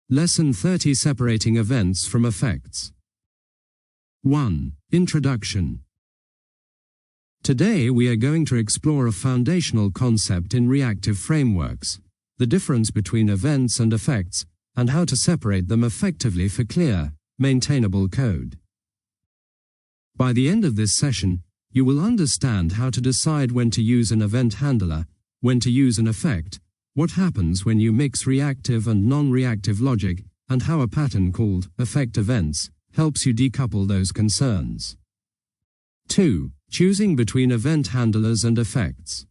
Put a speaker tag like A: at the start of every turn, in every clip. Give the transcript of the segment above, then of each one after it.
A: Lesson 30: Separating events from effects. 1. Introduction. Today we are going to explore a foundational concept in reactive frameworks, the difference between events and effects, and how to separate them effectively for clear, maintainable code. By the end of this session, you will understand how to decide when to use an event handler, when to use an effect, what happens when you mix reactive and non-reactive logic, and how a pattern called effect events helps you decouple those concerns. 2. Choosing between event handlers and effects.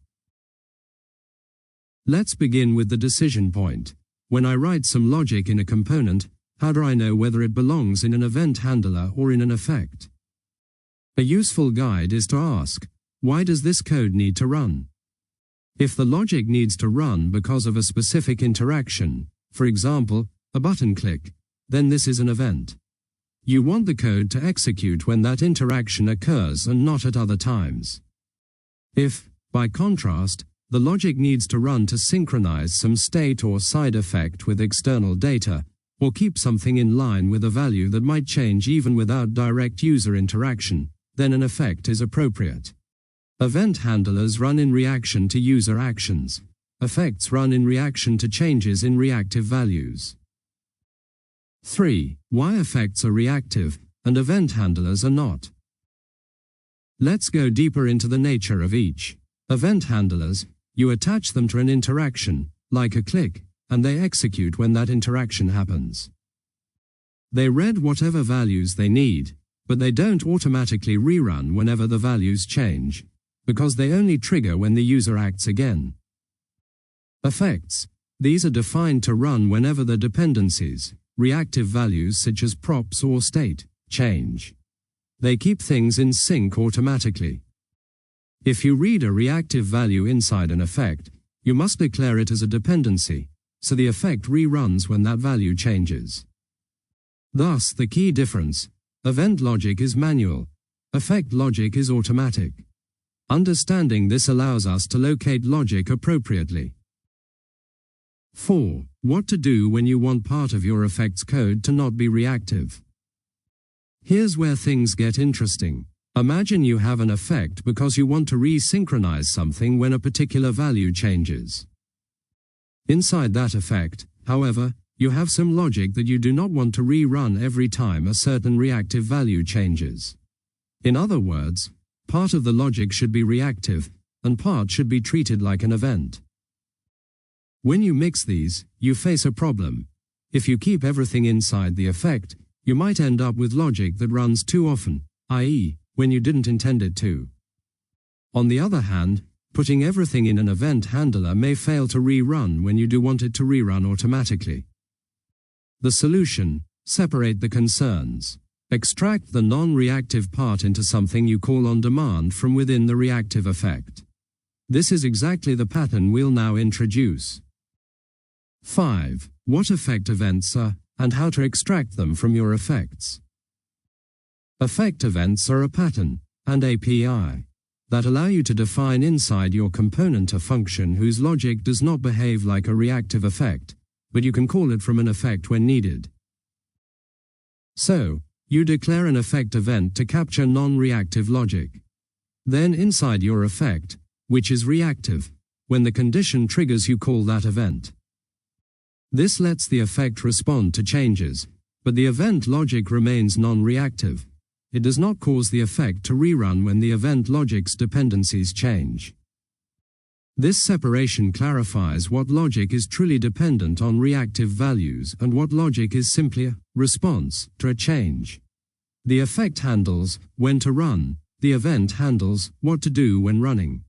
A: Let's begin with the decision point. When I write some logic in a component, how do I know whether it belongs in an event handler or in an effect? A useful guide is to ask, why does this code need to run? If the logic needs to run because of a specific interaction, for example, a button click, then this is an event. You want the code to execute when that interaction occurs and not at other times. If, by contrast, the logic needs to run to synchronize some state or side effect with external data, or keep something in line with a value that might change even without direct user interaction, then an effect is appropriate. Event handlers run in reaction to user actions. Effects run in reaction to changes in reactive values. 3. Why effects are reactive, and event handlers are not. Let's go deeper into the nature of each. Event handlers, you attach them to an interaction, like a click, and they execute when that interaction happens. They read whatever values they need, but they don't automatically rerun whenever the values change, because they only trigger when the user acts again. Effects, these are defined to run whenever the dependencies, reactive values such as props or state, change. They keep things in sync automatically. If you read a reactive value inside an effect, you must declare it as a dependency, so the effect reruns when that value changes. Thus, the key difference: event logic is manual, effect logic is automatic. Understanding this allows us to locate logic appropriately. 4. What to do when you want part of your effects code to not be reactive. Here's where things get interesting. Imagine you have an effect because you want to resynchronize something when a particular value changes. Inside that effect, however, you have some logic that you do not want to rerun every time a certain reactive value changes. In other words, part of the logic should be reactive, and part should be treated like an event. When you mix these, you face a problem. If you keep everything inside the effect, you might end up with logic that runs too often, i.e., when you didn't intend it to. On the other hand, putting everything in an event handler may fail to rerun when you do want it to rerun automatically. The solution: separate the concerns. Extract the non-reactive part into something you call on demand from within the reactive effect. This is exactly the pattern we'll now introduce. 5. What effect events are, and how to extract them from your effects. Effect events are a pattern, and API, that allow you to define inside your component a function whose logic does not behave like a reactive effect, but you can call it from an effect when needed. So, you declare an effect event to capture non-reactive logic. Then inside your effect, which is reactive, when the condition triggers you call that event. This lets the effect respond to changes, but the event logic remains non-reactive. It does not cause the effect to rerun when the event logic's dependencies change. This separation clarifies what logic is truly dependent on reactive values and what logic is simply a response to a change. The effect handles when to run, the event handles what to do when running.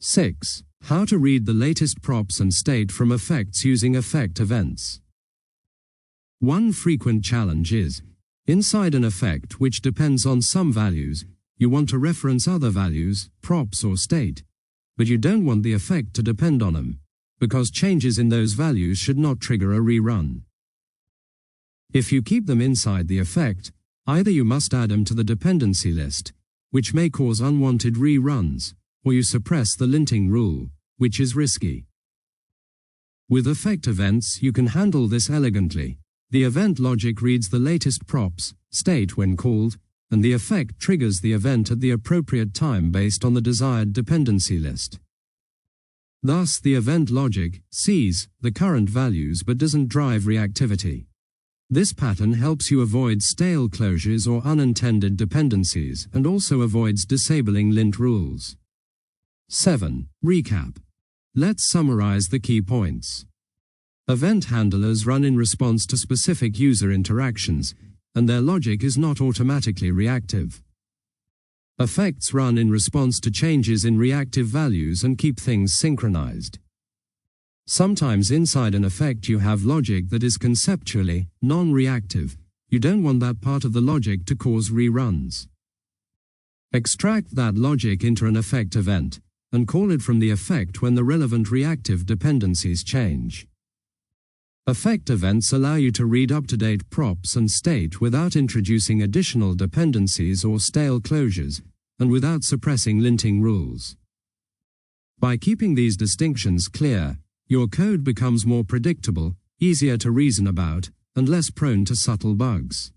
A: 6. How to read the latest props and state from effects using effect events. One frequent challenge is, inside an effect which depends on some values, you want to reference other values, props or state, but you don't want the effect to depend on them, because changes in those values should not trigger a rerun. If you keep them inside the effect, either you must add them to the dependency list, which may cause unwanted reruns, or you suppress the linting rule, which is risky. With effect events, you can handle this elegantly. The event logic reads the latest props, state when called, and the effect triggers the event at the appropriate time based on the desired dependency list. Thus, the event logic sees the current values but doesn't drive reactivity. This pattern helps you avoid stale closures or unintended dependencies and also avoids disabling lint rules. 7. Recap. Let's summarize the key points. Event handlers run in response to specific user interactions, and their logic is not automatically reactive. Effects run in response to changes in reactive values and keep things synchronized. Sometimes inside an effect you have logic that is conceptually non-reactive. You don't want that part of the logic to cause reruns. Extract that logic into an effect event, and call it from the effect when the relevant reactive dependencies change. Effect events allow you to read up-to-date props and state without introducing additional dependencies or stale closures, and without suppressing linting rules. By keeping these distinctions clear, your code becomes more predictable, easier to reason about, and less prone to subtle bugs.